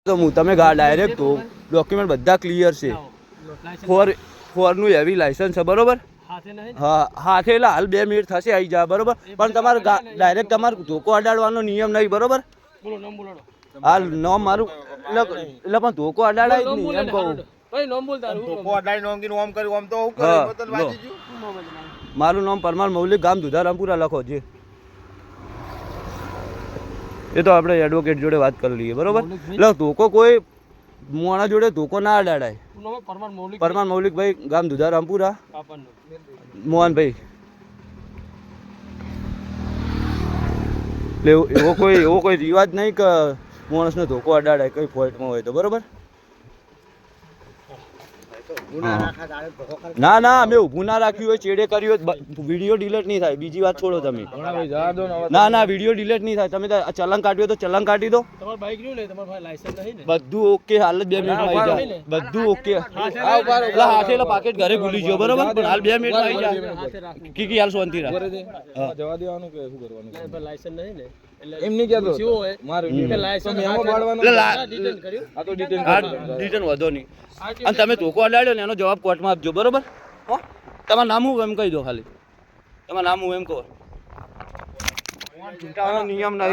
તો હું તમે ડાયરેક્ટ તો ડોક્યુમેન્ટ બધા ક્લિયર છે. ફોરનું હેવી લાયસન્સ છે બરોબર. હા હાથે એટલે હાલ 2 મિનિટ થશે આવી જાય બરોબર. પણ તમારે ડાયરેક્ટ તમારે ધોકો અડાડવાનો નિયમ નહીં બરોબર. હાલ નામ મારું એટલે પણ ધોકો અડાડાય જ નહીં એમ કહું. મારું નામ પરમાર મૌલિક, ગામ દુધારામપુરા લખો છે. એ તો આપણે એડવોકેટ જોડે વાત કરી લઈએ બરોબર. એટલે ધોકો કોઈ મોણા જોડે ધોકો ના અડાડાય. પરમાર મૌલિકભાઈ, ગામ દુધારામપુરા, મોહનભાઈ. એટલે એવો કોઈ રિવાજ નહીં કે માણસને ધોકો અડાડાય કઈ ફોલ્ટમાં હોય તો બરોબર. ના ના અમે ઊભું ના રાખ્યું હોય, ચેડે કર્યું હોય, વિડીયો ડિલીટ નહીં થાય. બીજી વાત છોડો તમે. ના ના વિડીયો ડિલીટ નહીં થાય. તમે ચલણ કાઢ્યું તો ચલણ કાઢી દો. બધું ઓકે. હાલ જ 2 મિનિટમાં આવી જાય. બધું ઓકે. હાથે પાકેટ ઘરે ભૂલી ગયો બરોબર. પણ હાલ 2 મિનિટમાં આવી જાય. કી હાલ શાંતિ રાખ. જવા દેવાનું કે શું કરવાનું? લાયસન્સ નહીં ને એમ નહીં કહેતો. ડિટેન વધો નહીં. અને તમે ધોકો અડાડ્યો ને એનો જવાબ કોર્ટમાં આપજો બરોબર. તમારું નામ હું એમ કહી દો ખાલી. તમારું નામ હું એમ કહો. નિયમ નહીં.